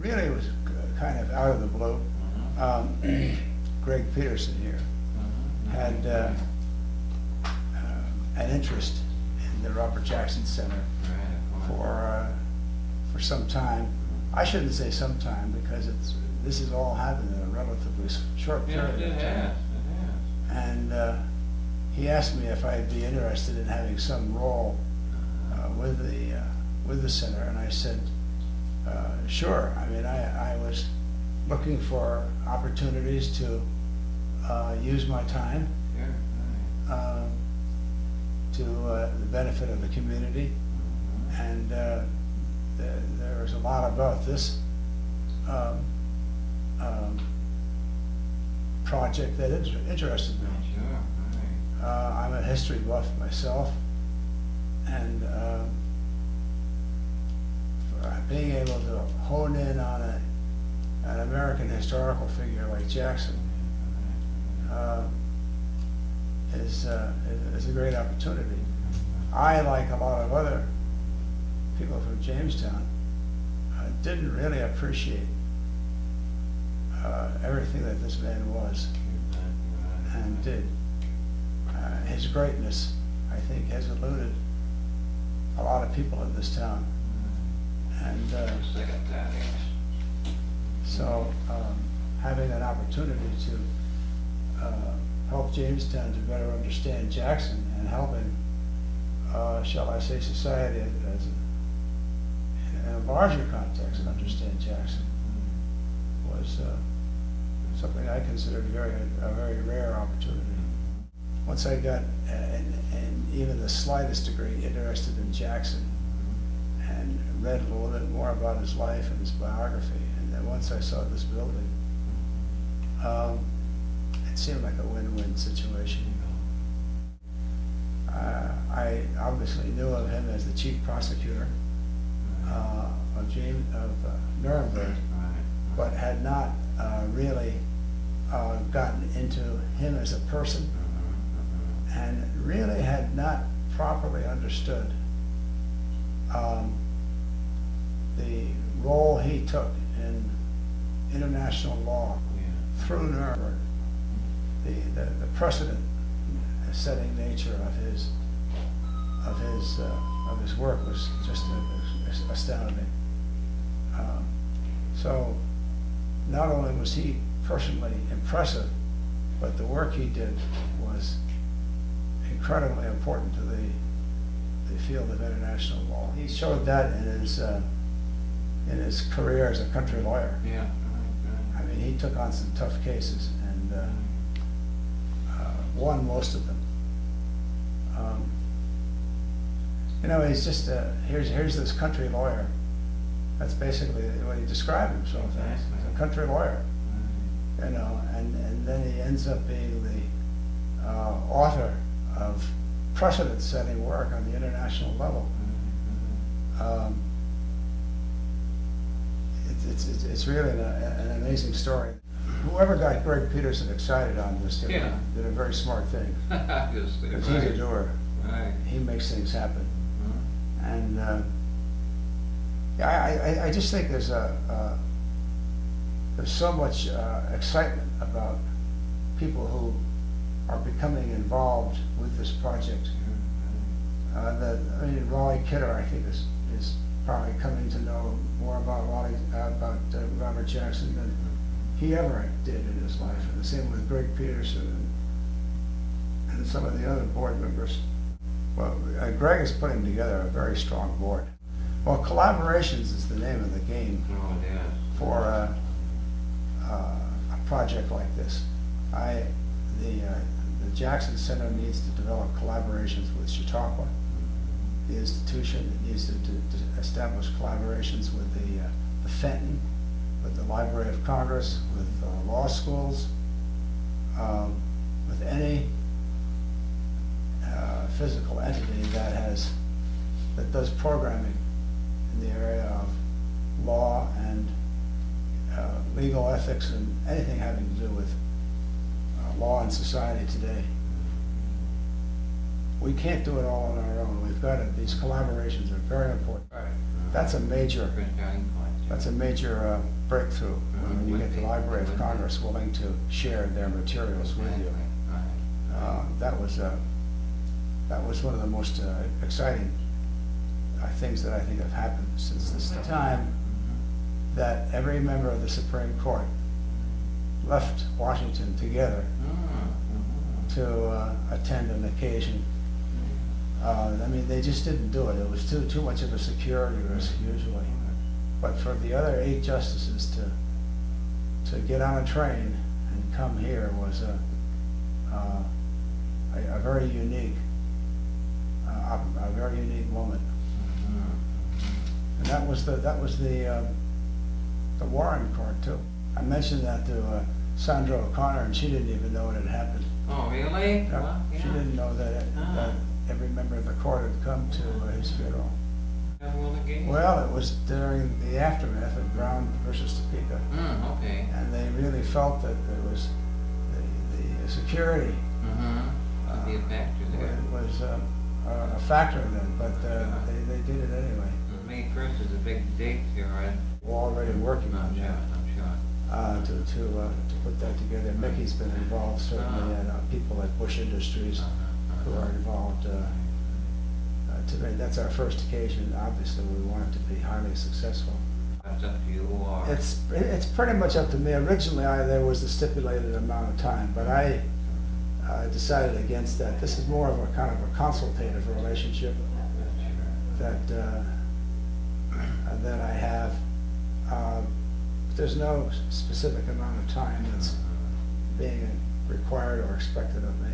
really was kind of out of the blue. Greg Peterson here had an interest in the Robert Jackson Center for some time. I shouldn't say some time, because this has all happened in a relatively short period of time. It has. And he asked me if I'd be interested in having some role with the center, and I said, sure. I mean, I was looking for opportunities to use my time to the benefit of the community, and there was a lot about this project that interested me. I'm a history buff myself, and being able to hone in on an American historical figure like Jackson is a great opportunity. I, like a lot of other people from Jamestown, didn't really appreciate everything that this man was and did. His greatness, I think, has eluded a lot of people in this town. And so having an opportunity to help Jamestown to better understand Jackson, and helping, shall I say, society as in a larger context understand Jackson, was something I considered a very rare opportunity. Once I got, in even the slightest degree, interested in Jackson, and read a little bit more about his life and his biography, and then once I saw this building, it seemed like a win-win situation. I obviously knew of him as the chief prosecutor of Nuremberg, but had not really gotten into him as a person, and really had not properly understood the role he took in international law through Nuremberg, the precedent-setting nature of his work was just astounding. So not only was he personally impressive, but the work he did was incredibly important to the field of international law. He showed that in his career as a country lawyer. I mean, he took on some tough cases and won most of them. You know, he's just here's this country lawyer. That's basically what he described himself as. He's a country lawyer. You know, and then he ends up being the author of precedent-setting work on the international level. It's really an amazing story. Whoever got Greg Peterson excited on this did a very smart thing. Because he's a doer. He makes things happen. And I just think there's so much excitement about people who are becoming involved with this project. Raleigh Kidder, I think, is probably coming to know more about Robert Jackson than he ever did in his life, and the same with Greg Peterson and some of the other board members. Well, Greg is putting together a very strong board. Well, collaborations is the name of the game for a project like this. The Jackson Center needs to develop collaborations with Chautauqua. The institution needs to establish collaborations with the Fenton, with the Library of Congress, with law schools, with any physical entity that does programming in the area of law and legal ethics and anything having to do with law and society today. We can't do it all on our own. We've got to, these collaborations are very important. That's a major That's a major breakthrough, when you get the Library of Congress willing to share their materials with you. That was one of the most exciting things that I think have happened since this time, that every member of the Supreme Court left Washington together to attend an occasion. I mean, they just didn't do it. It was too much of a security risk usually. But for the other 8 justices to get on a train and come here was a very unique moment. And that was the Warren Court too. I mentioned that to Sandra O'Connor, and she didn't even know it had happened. Oh, really? Yeah, Well, yeah. She didn't know that every member of the court had come to his funeral. Well, it was during the aftermath of Brown versus Topeka. Okay. And they really felt that there was the security Could be a factor there. was a factor then, but they did it anyway. May 1st is a big date here, right? We're already working on that. I'm sure. To put that together. Mickey's been involved certainly, and people at Bush Industries who are involved. Today, that's our first occasion. Obviously, we want it to be highly successful. That's up to you, or? It's pretty much up to me. Originally, there was a stipulated amount of time, but I decided against that. This is more of a kind of a consultative relationship that I have. There's no specific amount of time that's being required or expected of me.